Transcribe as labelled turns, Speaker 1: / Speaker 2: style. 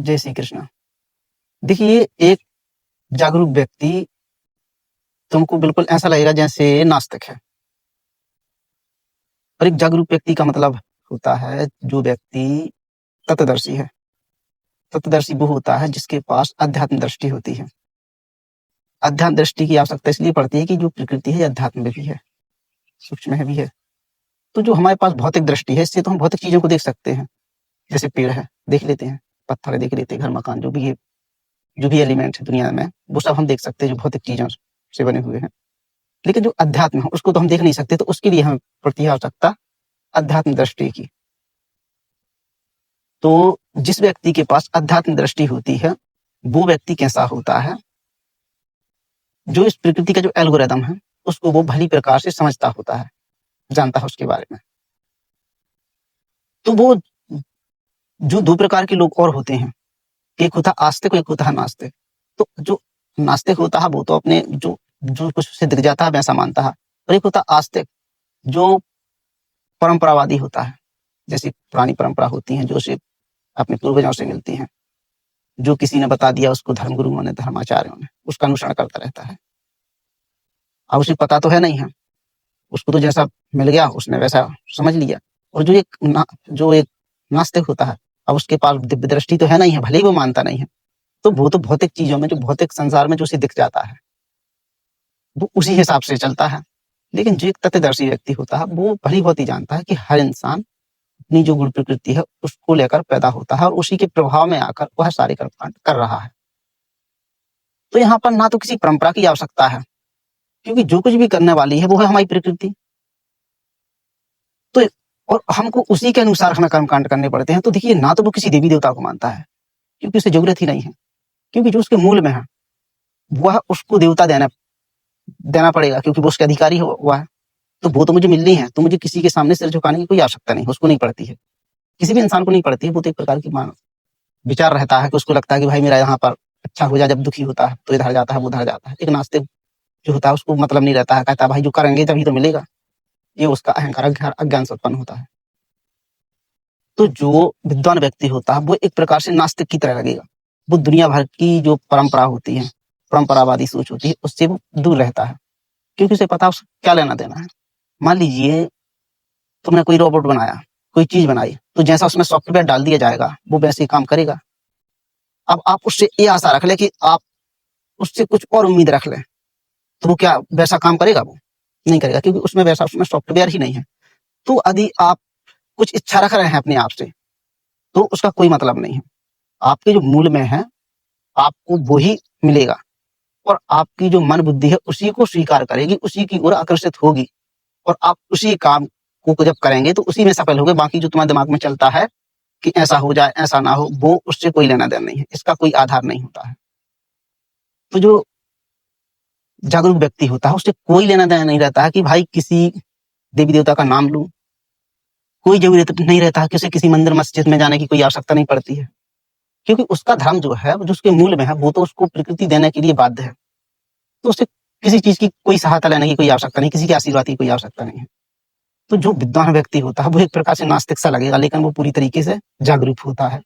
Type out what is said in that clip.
Speaker 1: जय श्री कृष्ण। देखिए, एक जागरूक व्यक्ति तुमको बिल्कुल ऐसा लगेगा जैसे नास्तिक है। और एक जागरूक व्यक्ति का मतलब होता है जो व्यक्ति तत्वदर्शी है। तत्वदर्शी वो होता है जिसके पास अध्यात्म दृष्टि होती है। अध्यात्म दृष्टि की आवश्यकता इसलिए पड़ती है कि जो प्रकृति है अध्यात्म में भी है, सूक्ष्म में भी है। तो जो हमारे पास भौतिक दृष्टि है, इससे तो हम भौतिक चीज़ों को देख सकते हैं। जैसे पेड़ है, देख लेते हैं, पत्थर है देख लेते हैं, घर मकान जो भी एलिमेंट है दुनिया में, वो सब हम देख सकते हैं जो भौतिक चीज़ों से बने हुए हैं। लेकिन जो अध्यात्म है उसको तो हम देख नहीं सकते, तो उसके लिए हमें पड़ती है आवश्यकता अध्यात्म दृष्टि की। तो जिस व्यक्ति के पास अध्यात्म दृष्टि होती है, वो व्यक्ति कैसा होता है, जो इस प्रकृति का जो एल्गोरिदम है उसको वो भली प्रकार से समझता होता है, जानता है उसके बारे में। तो वो जो दो प्रकार के लोग और होते हैं, एक होता है आस्तिक और एक होता है नास्तिक। तो जो नास्तिक होता है वो तो अपने जो जो कुछ उसे दिख जाता है वैसा मानता है, और एक होता है आस्तिक जो परंपरावादी होता है। जैसे पुरानी परंपरा होती है जो उसे अपने पूर्वजों से मिलती हैं, जो किसी ने बता दिया उसको धर्मगुरुओं ने, धर्माचार्यों ने, उसका अनुसरण करता रहता है। अब उसे पता तो है नहीं है, उसको तो जैसा मिल गया उसने वैसा समझ लिया। और जो एक नास्तिक होता है, अब उसके पास दिव्य दृष्टि तो है नहीं है, भले ही वो मानता नहीं है, तो वो तो भौतिक चीजों में, जो भौतिक संसार में जो उसे दिख जाता है वो उसी हिसाब से चलता है। लेकिन जो एक तत्वदर्शी व्यक्ति होता है वो भली भांति जानता है कि हर इंसान अपनी जो गुण प्रकृति है उसको लेकर पैदा होता है और उसी के प्रभाव में आकर वह सारे कर्मकांड कर रहा है। तो यहाँ पर ना तो किसी परंपरा की आवश्यकता है, क्योंकि जो कुछ भी करने वाली है वो है हमारी प्रकृति। तो और हमको उसी के अनुसार हमें कर्मकांड करने पड़ते हैं। तो देखिए, ना तो वो किसी देवी देवता को मानता है, क्योंकि उसे जरूरत ही नहीं है, क्योंकि जो उसके मूल में है वह उसको देवता देना पड़ेगा, क्योंकि वो उसके अधिकारी हुआ है। तो वो तो मुझे मिलनी है, तो मुझे किसी के सामने सिर झुकाने की कोई आवश्यकता नहीं, उसको नहीं पड़ती है, किसी भी इंसान को नहीं पड़ती है। वो तो एक प्रकार की विचार रहता है कि उसको लगता है कि भाई मेरा यहाँ पर अच्छा हो जाए, जब दुखी होता है तो इधर जाता है, वो उधर जाता है। एक नास्तिक जो होता है उसको मतलब नहीं रहता है, कहता है भाई जो करेंगे तभी तो मिलेगा। ये उसका अहंकार अज्ञान से उत्पन्न होता है। तो जो विद्वान व्यक्ति होता है वो एक प्रकार से नास्तिक की तरह लगेगा। वो दुनिया भर की जो परंपरा होती है, परंपरावादी सोच होती है, उससे वो दूर रहता है, क्योंकि उसे पता है उससे क्या लेना देना है। मान लीजिए तुमने कोई रोबोट बनाया, कोई चीज बनाई, तो जैसा उसमें सॉफ्टवेयर डाल दिया जाएगा वो वैसे ही काम करेगा। अब आप उससे ये आशा रख ले कि आप उससे कुछ और उम्मीद रख लें, तो वो क्या वैसा काम करेगा? वो नहीं करेगा, क्योंकि उसमें सॉफ्टवेयर ही नहीं है। तो यदि आप कुछ इच्छा रख रहे हैं अपने आप से, तो उसका कोई मतलब नहीं है। आपके जो मूल में है आपको वो ही मिलेगा, और आपकी जो मन बुद्धि है उसी को स्वीकार करेगी, उसी की ओर आकर्षित होगी, और आप उसी काम को जब करेंगे तो उसी में सफल होंगे। बाकी जो तुम्हारे दिमाग में चलता है कि ऐसा हो जाए, ऐसा ना हो, वो उससे कोई लेना देना नहीं है, इसका कोई आधार नहीं होता है। तो जो जागरूक व्यक्ति होता है उससे कोई लेना देना नहीं रहता है कि भाई किसी देवी देवता का नाम लूं, कोई जरूरत नहीं रहता है कि उसे किसी मंदिर मस्जिद में जाने की कोई आवश्यकता नहीं पड़ती है, क्योंकि उसका धर्म जो है, जो उसके मूल में है, वो तो उसको प्रकृति देने के लिए बाध्य है। तो उसे किसी चीज की कोई सहायता लेने की कोई आवश्यकता नहीं, किसी के आशीर्वाद की कोई आवश्यकता नहीं है। तो जो विद्वान व्यक्ति होता है वो एक प्रकार से नास्तिक सा लगेगा, लेकिन वो पूरी तरीके से जागरूक होता है।